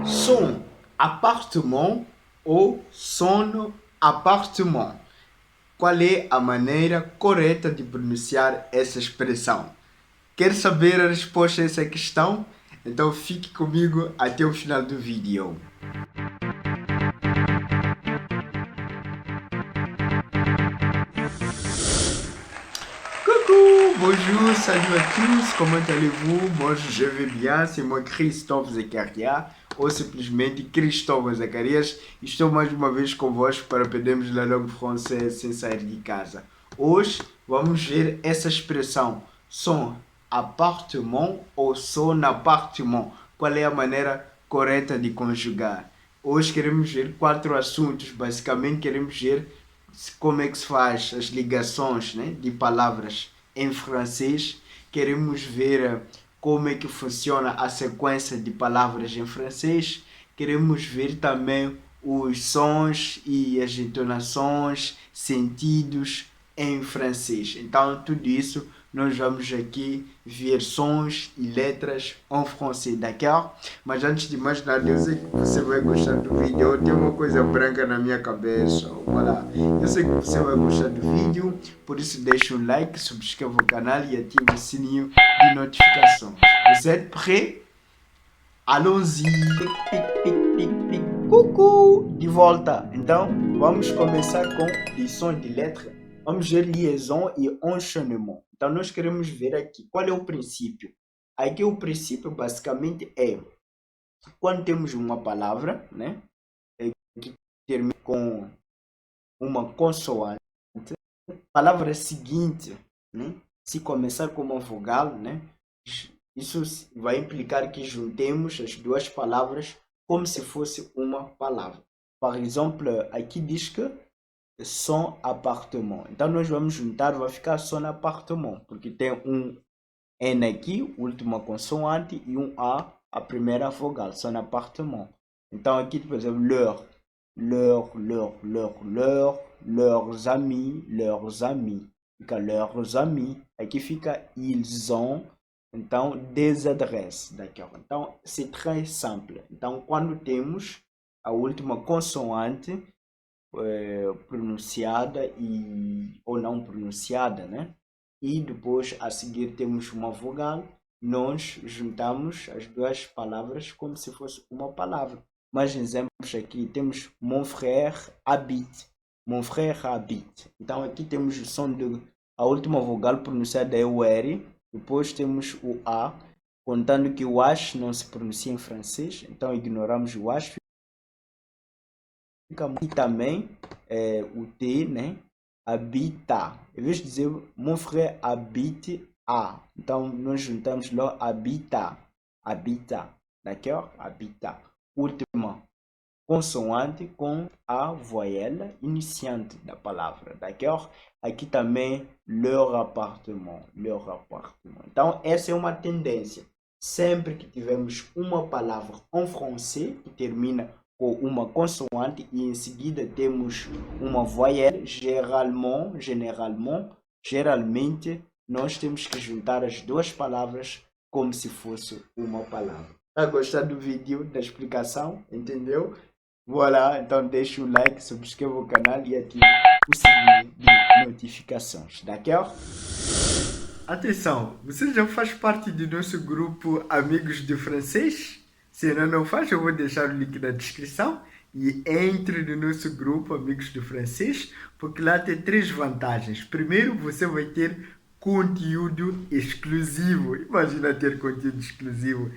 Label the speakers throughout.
Speaker 1: Son appartement ou son appartement? Qual é a maneira correta de pronunciar essa expressão? Quer saber a resposta a essa questão? Então fique comigo até o final do vídeo. Coucou, bonjour, salut à tous, comment allez-vous? Moi je vais bien, c'est moi Christophe Zecaria, ou simplesmente Cristóvão Zacarias, e estou mais uma vez convosco para aprendermos a língua francesa sem sair de casa. Hoje vamos ver essa expressão, son appartement ou son appartement. Qual é a maneira correta de conjugar? Hoje queremos ver 4 assuntos, basicamente queremos ver como é que se faz as ligações, né, de palavras em francês. Queremos ver como é que funciona a sequência de palavras em francês. Queremos ver também os sons e as entonações, sentidos em francês. Então, tudo isso nós vamos aqui ver sons e letras em francês, d'accord? Mas antes de mais nada, eu sei que você vai gostar do vídeo. Eu tenho uma coisa branca na minha cabeça. Voilà. Eu sei que você vai gostar do vídeo, por isso deixa um like, subscreva o canal e ative o sininho de notificação. Vous êtes prêts? Allons-y! Pic, pic, pic, pic. Coucou! De volta! Então, vamos começar com lição de letras. Vamos ver liaison e enchaînement. Então, nós queremos ver aqui qual é o princípio. Aqui o princípio basicamente é quando temos uma palavra, né, que termina com uma consoante, palavra seguinte, né, se começar com uma vogal, né, isso vai implicar que juntemos as duas palavras como se fosse uma palavra. Por exemplo, aqui diz que son appartement. Então nós vamos juntar, vai ficar son appartement, porque tem um N aqui, última consoante, e um a primeira vogal, son appartement. Então aqui, por exemplo, leurs amis, fica leurs amis. Aqui fica ils ont, então des adresses, d'accord? Então c'est très simple. Então quando temos a última consoante pronunciada ou não pronunciada, né? E depois a seguir temos uma vogal, nós juntamos as duas palavras como se fosse uma palavra. Mais exemplos aqui, temos mon frère habite, mon frère habite. Então aqui temos o som a última vogal pronunciada é o R, depois temos o A, contando que o H não se pronuncia em francês, então ignoramos o H. E também o T, né? Habita. Em vez de dizer mon frère habite a, então nós juntamos lá habita. Habita. D'accord? Habita. Última consoante com a voyelle iniciante da palavra. D'accord? Aqui também leur appartement. Leur appartement. Então essa é uma tendência. Sempre que tivermos uma palavra em francês que termina com uma consoante e em seguida temos uma voyelle, geralmente, nós temos que juntar as duas palavras como se fosse uma palavra. Tá gostando do vídeo, da explicação? Entendeu? Voilà, então deixa o like, subscreva o canal e ative o sininho de notificações, d'accord? Atenção, você já faz parte do nosso grupo Amigos de Francês? Se ainda não faz, eu vou deixar o link na descrição e entre no nosso grupo Amigos de Francês, porque lá tem 3 vantagens. Primeiro, você vai ter conteúdo exclusivo. Imagina ter conteúdo exclusivo.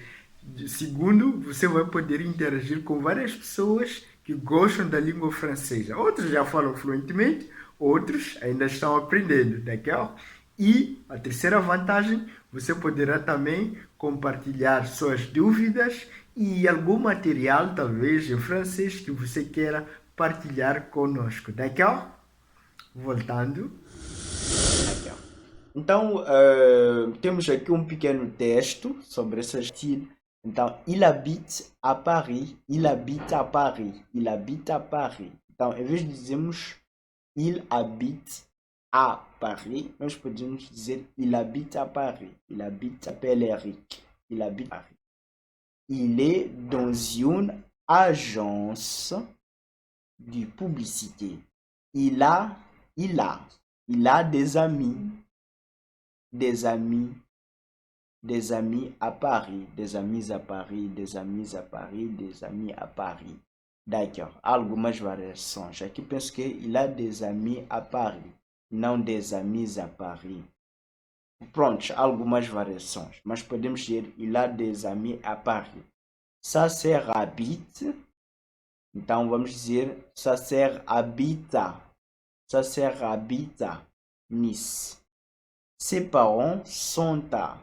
Speaker 1: Segundo, você vai poder interagir com várias pessoas que gostam da língua francesa. Outros já falam fluentemente, outros ainda estão aprendendo, d'accord? E a terceira vantagem, você poderá também compartilhar suas dúvidas e algum material, talvez em francês, que você queira partilhar conosco, d'accord? Voltando. D'accord. Então, temos aqui um pequeno texto sobre esse estilo. Então, il habite à Paris, il habite à Paris, il habite à Paris. Então, em vez de dizermos il habite à Paris, nós podemos dizer il habite à Paris, il habite à Péléric, il habite à Paris. Il est dans une agence de publicité. Il a des amis, des amis, des amis à Paris, des amis à Paris, des amis à Paris, des amis à Paris. D'accord, algumas variações. Aqui penso que il a des amis à Paris, não des amis à Paris. Pronto, algumas variações, mas podemos dizer il a des amis à Paris. Sa sœur habite, então vamos dizer sa sœur habita. Sa sœur habita Nice. Ses parents sont à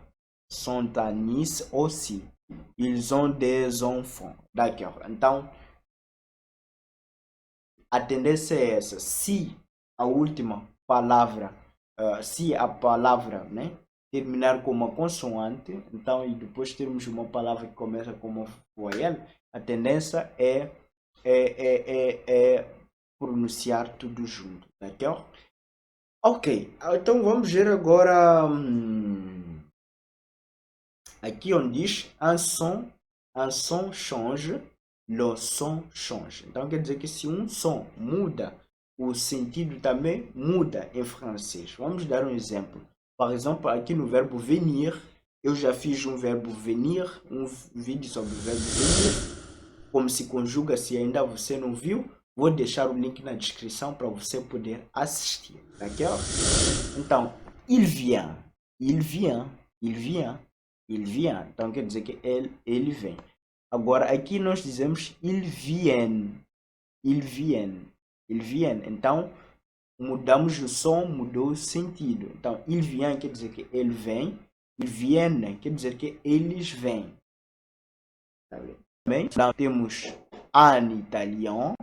Speaker 1: Nice aussi. Ils ont des enfants. D'accord. Então, a tendência é essa. Se a última palavra, se a palavra, né, terminar com uma consoante, então, e depois termos uma palavra que começa com uma voyelle, a tendência é pronunciar tudo junto, d'accord? Ok, então vamos ver agora aqui onde diz un son change, le son change. Então quer dizer que se um som muda, o sentido também muda em francês. Vamos dar um exemplo. Por exemplo, aqui no verbo venir, eu já fiz um verbo venir, um vídeo sobre o verbo venir, como se conjuga, se ainda você não viu. Vou deixar o link na descrição para você poder assistir, d'accord? Então, il vient, il vient, il vient, il vient. Então quer dizer que ele vem. Agora aqui nós dizemos ils viennent, ils viennent, ils viennent. Então mudamos o som, mudou o sentido. Então il vient quer dizer que ele vem, ils viennent quer dizer que eles vêm. Tá bem? Então temos en italien,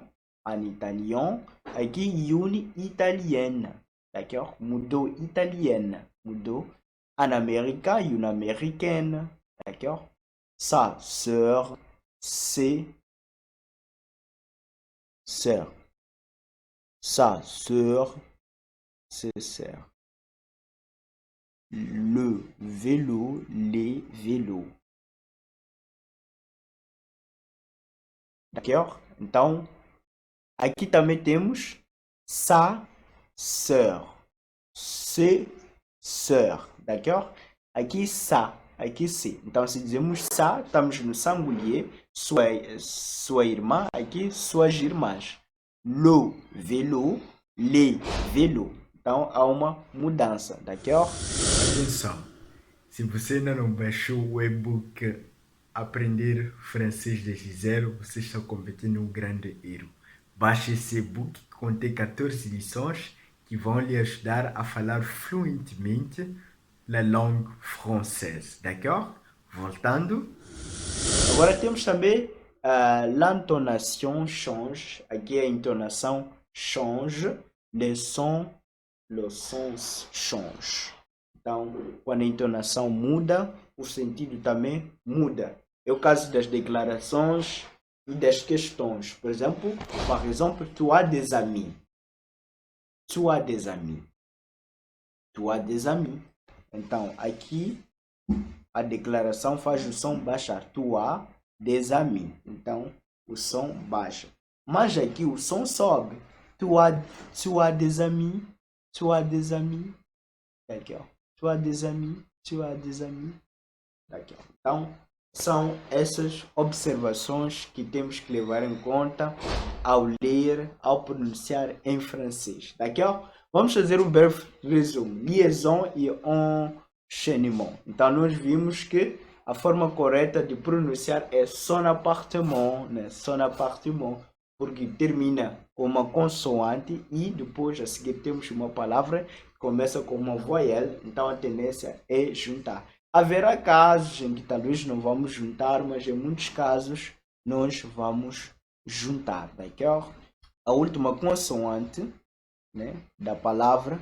Speaker 1: aqui une italienne, d'accord? Mudou italienne, mudou. En américain, une américaine, d'accord? Sa sœur, ses sœurs. Sa sœur, ses sœurs. Le vélo, les vélos. D'accord? Então, aqui também temos sa sœur, ses sœurs, d'accord? Aqui sa, aqui se. Então, se dizemos sa, estamos no singulier, sua irmã, aqui suas irmãs. Le vélo, les vélos. Então, há uma mudança, d'accord? Atenção, se você ainda não baixou o e-book Aprender Francês desde zero, você está cometendo um grande erro. Baixe esse e-book que contém 14 lições que vão lhe ajudar a falar fluentemente la langue française, d'accord? Voltando. Agora temos também l'intonation change. Aqui a entonação change, le sens change. Então, quando a entonação muda, o sentido também muda. É o caso das declarações e das questões. Por exemplo, tu as des amis. Tu as des amis. Tu as des amis. Então, aqui a declaração faz o som baixar. Tu as des amis. Então, o som baixa. Mas aqui o som sobe. Tu as des amis. Tu as des amis. Aqui, ó. Tu as des amis. Tu as des amis. Aqui, ó. Então, são essas observações que temos que levar em conta ao ler, ao pronunciar em francês. Daqui, ó, vamos fazer um breve resumo. Liaison e enchaînement. Então, nós vimos que a forma correta de pronunciar é son appartement, né? Son appartement, porque termina com uma consoante e depois a seguir temos uma palavra que começa com uma voyelle. Então, a tendência é juntar. Haverá casos em que talvez não vamos juntar, mas em muitos casos nós vamos juntar, d'accord? A última consoante, né, da palavra,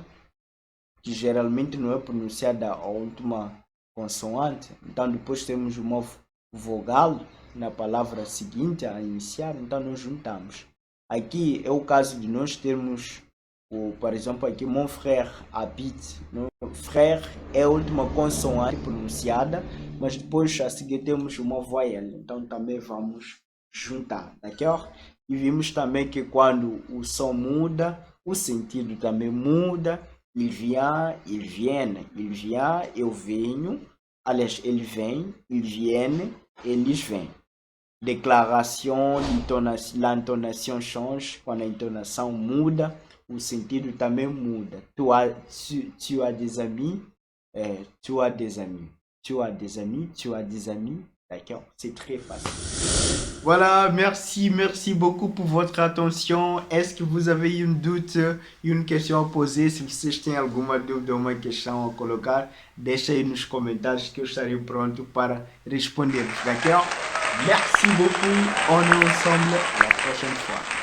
Speaker 1: que geralmente não é pronunciada a última consoante. Então depois temos uma vogal na palavra seguinte a iniciar, então nós juntamos. Aqui é o caso de nós termos Por exemplo, aqui, mon frère habite. No frère é a última consoante pronunciada, mas depois a seguir temos uma voyelle. Então também vamos juntar, d'accord? E vimos também que quando o som muda, o sentido também muda. Il vient, ils viennent. Il vient, eu venho. Aliás, ele vem, ils viennent, eles vêm. Déclaration, l'intonation change. Quando a entonação muda, o sentido também muda. Tu as des amis, tu as des amis. Tu as des amis, tu as des amis. D'accord? C'est très facile. Voilà, merci beaucoup pour votre attention. Est-ce que vous avez un doute, une question à poser? Se vocês têm alguma dúvida ou uma questão a colocar, deixa aí nos comentários que eu estarei pronto para responder. D'accord? Merci beaucoup. On est ensemble la prochaine fois.